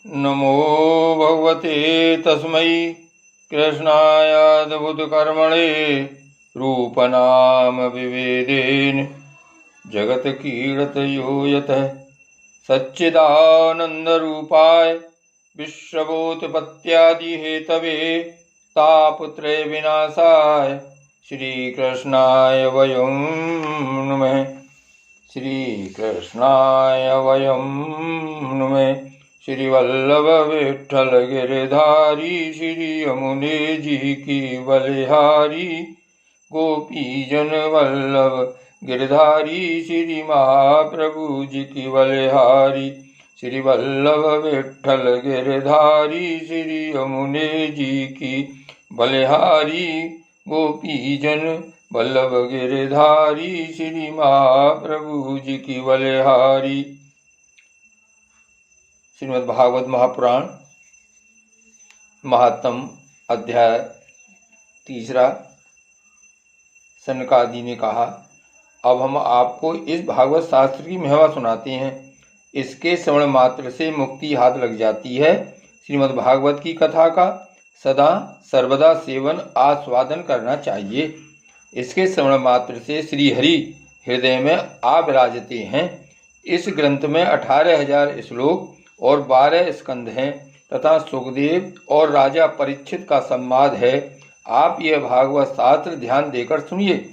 नमो भगवते तस्मै कृष्णायाद्भुतकर्मणे रूपनाम विभेदेन जगत्कीर्तयो यतः सच्चिदानन्दरूपाय विश्वभूतपत्यादिहेतवे तापत्रय विनाशाय श्रीकृष्णाय वयं नमः। श्रीकृष्णाय वयं नमः। श्री वल्लभ विठ्ठल गिरधारी श्री यमुने जी की बलिहारी गोपीजन वल्लभ गिरधारी श्री महाप्रभु जी की बलिहारी श्री वल्लभ विठ्ठल गिरधारी श्री यमुने जी की बलिहारी गोपीजन वल्लभ गिरधारी श्री महाप्रभु जी की बलिहारी। श्रीमद् भागवत महापुराण महात्म अध्याय 3। सनकादि ने कहा, अब हम आपको इस भागवत शास्त्र की महिमा सुनाते हैं। इसके श्रवण मात्र से मुक्ति हाथ लग जाती है। श्रीमद् भागवत की कथा का सदा सर्वदा सेवन आस्वादन करना चाहिए। इसके श्रवण मात्र से श्री हरि हृदय में आ विराजते हैं। इस ग्रंथ में 18,000 श्लोक और 12 स्कंध हैं तथा सुखदेव और राजा परीक्षित का संवाद है। आप यह भागवत शास्त्र ध्यान देकर सुनिए।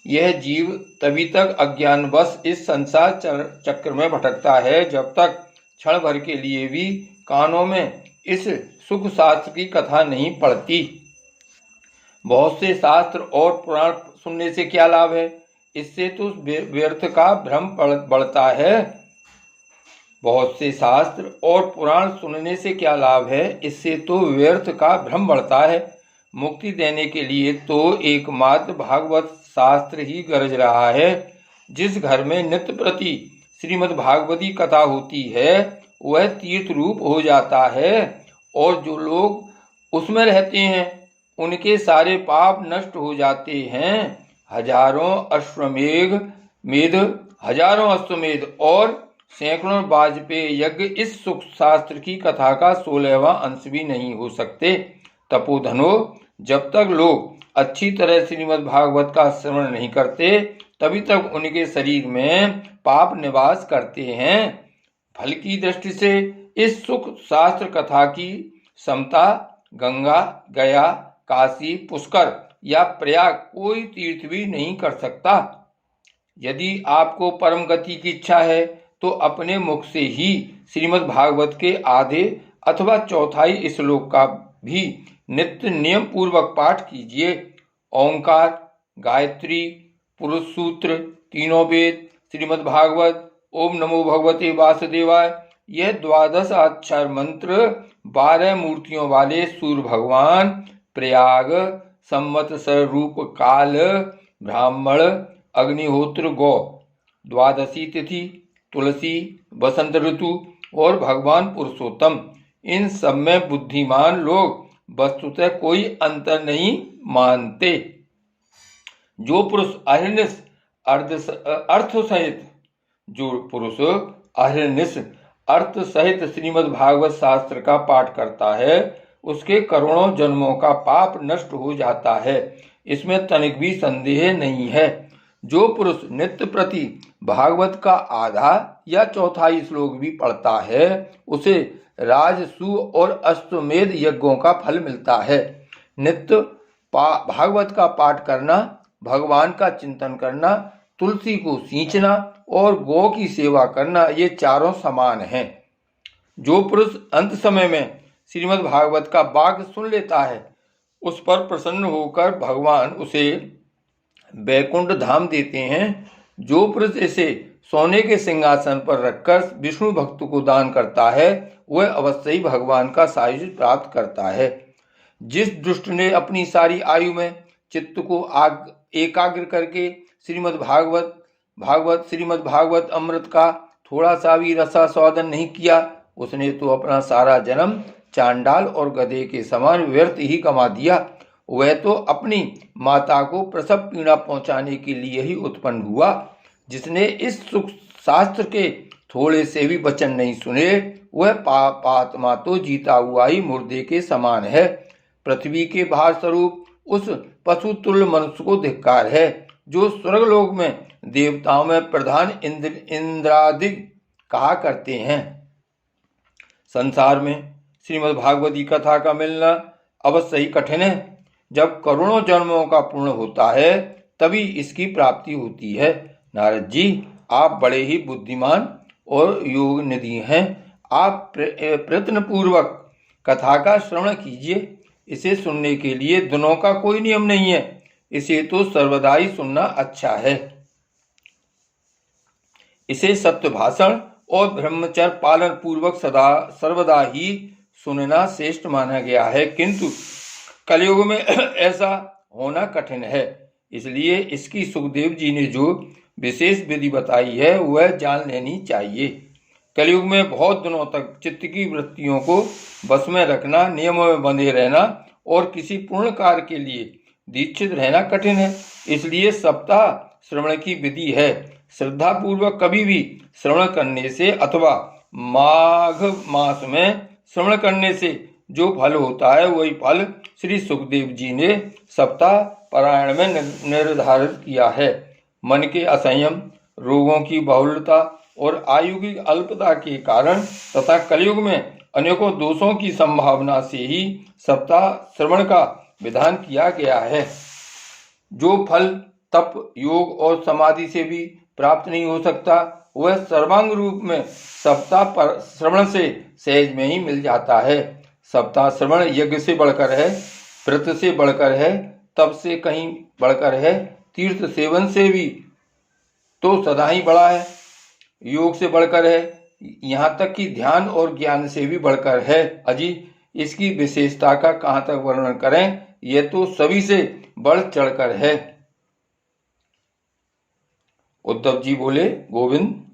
यह जीव तभी तक अज्ञानवश इस संसार चक्र में भटकता है जब तक क्षण भर के लिए भी कानों में इस सुख शास्त्र की कथा नहीं पड़ती। बहुत से शास्त्र और पुराण सुनने से क्या लाभ है? इससे तो व्यर्थ का भ्रम बढ़ता है। बहुत से शास्त्र और पुराण सुनने से क्या लाभ है? इससे तो व्यर्थ का भ्रम बढ़ता है। मुक्ति देने के लिए तो एकमात्र भागवत शास्त्र ही गरज रहा है। जिस घर में नित्य प्रति श्रीमद् भागवती कथा होती है वह तीर्थ रूप हो जाता है, और जो लोग उसमें रहते हैं उनके सारे पाप नष्ट हो जाते हैं। हजारों अश्वमेध और सैकड़ों वाजपेयी यज्ञ इस सुख शास्त्र की कथा का 16वां अंश भी नहीं हो सकते। तपोधनो, जब तक लोग अच्छी तरह श्रीमद् भागवत का श्रवण नहीं करते तभी तक उनके शरीर में पाप निवास करते हैं। फल की दृष्टि से इस सुख शास्त्र कथा की समता गंगा, गया, काशी, पुष्कर या प्रयाग कोई तीर्थ भी नहीं कर सकता। यदि आपको परम गति की इच्छा है तो अपने मुख से ही श्रीमद् भागवत के आधे अथवा चौथाई श्लोक का भी नित्य नियम पूर्वक पाठ कीजिए। ओंकार, गायत्री, पुरुष सूत्र, तीनों वेद, श्रीमद् भागवत, ओम नमो भगवते वासुदेवाय, यह 12 अक्षर मंत्र 12 मूर्तियों वाले सूर्य भगवान, प्रयाग, संवत्सर रूप काल, ब्राह्मण, अग्निहोत्र, गौ, द्वादशी तिथि, तुलसी, बसंत ऋतु और भगवान पुरुषोत्तम, इन सब में बुद्धिमान लोग वस्तुतः कोई अंतर नहीं मानते। जो पुरुष अहर्निश अर्थ सहित श्रीमद् भागवत शास्त्र का पाठ करता है उसके करोड़ों जन्मों का पाप नष्ट हो जाता है। इसमें तनिक भी संदेह नहीं है। जो पुरुष नित्य प्रति भागवत का आधा या चौथाई श्लोक भी पढ़ता है उसे राजसु और अश्वमेध यज्ञों का फल मिलता है। नित्य भागवत का पाठ करना, भगवान का चिंतन करना, तुलसी को सींचना और गौ की सेवा करना, ये चारों समान हैं। जो पुरुष अंत समय में श्रीमद् भागवत का वाक्य सुन लेता है उस पर प्रसन्न होकर भगवान उसे वैकुंठ धाम देते हैं। जो पुरुष इसे सोने के सिंहासन पर रखकर विष्णु भक्त को दान करता है वह अवश्य ही भगवान का सायुज्य प्राप्त करता है। जिस दुष्ट ने अपनी सारी आयु में चित्त को एकाग्र करके श्रीमद् भागवत अमृत का थोड़ा सा भी रसास्वादन नहीं किया उसने तो अपना सारा जन्म चांडाल और गधे के समान व्यर्थ ही कमा दिया। वह तो अपनी माता को प्रसव पीड़ा पहुंचाने के लिए ही उत्पन्न हुआ। जिसने इस सुख शास्त्र के थोड़े से भी वचन नहीं सुने, वह पापात्मा तो जीता हुआ ही मुर्दे के समान है। पृथ्वी के भार स्वरूप उस पशु तुल्य मनुष्य को धिक्कार है, जो स्वर्गलोक में देवताओं में प्रधान इंद्रादि कहा करते हैं। संसार में श्रीमद् भागवती कथा का मिलना अवश्य ही कठिन है। जब करोड़ों जन्मों का पूर्ण होता है तभी इसकी प्राप्ति होती है। नारद जी, आप बड़े ही बुद्धिमान और योग निधि हैं। आप प्रयत्न पूर्वक कथा का श्रवण कीजिए। इसे सुनने के लिए दिनों का कोई नियम नहीं है, इसे तो सर्वदा ही सुनना अच्छा है। इसे सत्य भाषण और ब्रह्मचर्य पालन पूर्वक सदा सर्वदा ही सुनना श्रेष्ठ माना गया है, किंतु कलयुग में ऐसा होना कठिन है। इसलिए इसकी सुखदेव जी ने जो विशेष विधि बताई है वह जान लेनी चाहिए। कलयुग में बहुत दिनों तक चित्त की वृत्तियों को बस में रखना, नियमों में बंधे रहना और किसी पूर्ण कार्य के लिए दीक्षित रहना कठिन है। इसलिए सप्ताह श्रवण की विधि है। श्रद्धा पूर्वक कभी भी श्रवण करने से अथवा माघ मास में श्रवण करने से जो फल होता है वही फल श्री सुखदेव जी ने सप्ताह पारायण में निर्धारित किया है। मन के असंयम, रोगों की बहुलता और आयु की अल्पता के कारण तथा कलयुग में अनेकों दोषों की संभावना से ही सप्ताह श्रवण का विधान किया गया है। जो फल तप, योग और समाधि से भी प्राप्त नहीं हो सकता वह सर्वांग रूप में सप्ताह श्रवण से सहज में ही मिल जाता है। सप्ताह श्रवण यज्ञ से बढ़कर है, व्रत से बढ़कर है, तप से कहीं बढ़कर है, तीर्थ सेवन से भी तो सदा ही बड़ा है, योग से बढ़कर है, यहाँ तक कि ध्यान और ज्ञान से भी बढ़कर है। अजी, इसकी विशेषता का कहाँ तक वर्णन करें, यह तो सभी से बढ़ चढ़कर है। उद्धव जी बोले, गोविंद,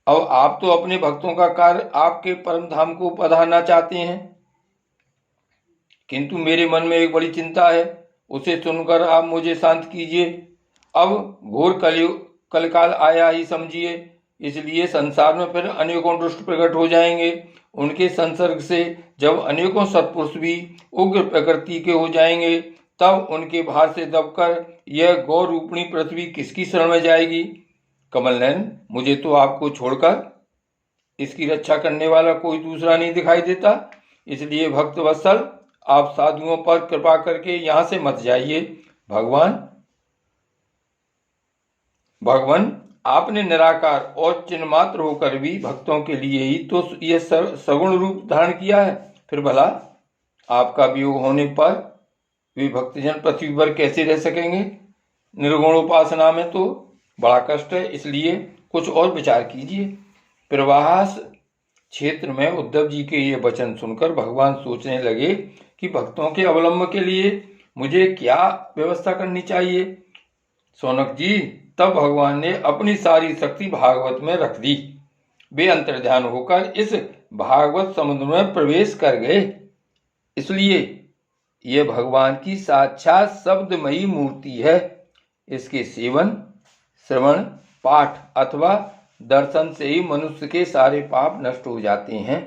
अब आप तो अपने भक्तों का कार्य आपके परम धाम को पधारना चाहते हैं, किंतु मेरे मन में एक बड़ी चिंता है, उसे सुनकर आप मुझे शांत कीजिए। अब घोर कलकाल आया ही समझिए, इसलिए संसार में फिर अनेकों दुष्ट प्रकट हो जाएंगे। उनके संसर्ग से जब अनेकों सत्पुरुष भी उग्र प्रकृति के हो जाएंगे, तब उनके भार से दबकर यह गौ रूपणी पृथ्वी किसकी शरण में जाएगी। कमल नयन, मुझे तो आपको छोड़कर इसकी रक्षा करने वाला कोई दूसरा नहीं दिखाई देता, इसलिए भक्त वत्सल, आप साधुओं पर कृपा करके यहाँ से मत जाइए। भगवान, आपने निराकार और चिन्हमात्र होकर भी भक्तों के लिए ही तो यह सगुण रूप धारण किया है, फिर भला आपका वियोग होने पर वे भक्तजन पृथ्वी पर कैसे रह सकेंगे। निर्गुण उपासना में तो बड़ा कष्ट है, इसलिए कुछ और विचार कीजिए। प्रवास क्षेत्र में उद्धव जी के ये वचन सुनकर भगवान सोचने लगे कि भक्तों के अवलंब के लिए मुझे क्या व्यवस्था करनी चाहिए। सौनक जी, तब भगवान ने अपनी सारी शक्ति भागवत में रख दी। वे अंतर्ध्यान होकर इस भागवत समुद्र में प्रवेश कर गए। इसलिए यह भगवान की साक्षात शब्दमयी मूर्ति है। इसके सेवन, श्रवण, पाठ अथवा दर्शन से ही मनुष्य के सारे पाप नष्ट हो जाते हैं।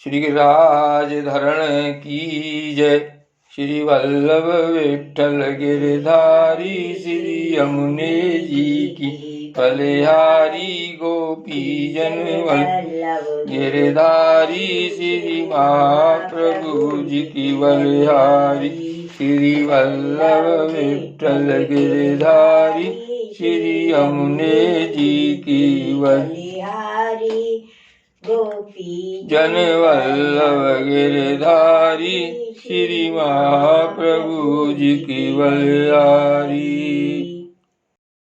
श्री गिरिराज धरण की जय। श्री वल्लभ विठ्ठल गिरधारी, श्री यमुने जी की बलिहारी, गोपी जन वल्लभ गिरधारी, श्री महाप्रभु जी की बलिहारी। श्री वल्लभ विठ्ठल गिरधारी, श्री यमुने जी की बलिहारी, गोपी जन वल्लभ गिरधारी, श्री महाप्रभु जी की बलिहारी।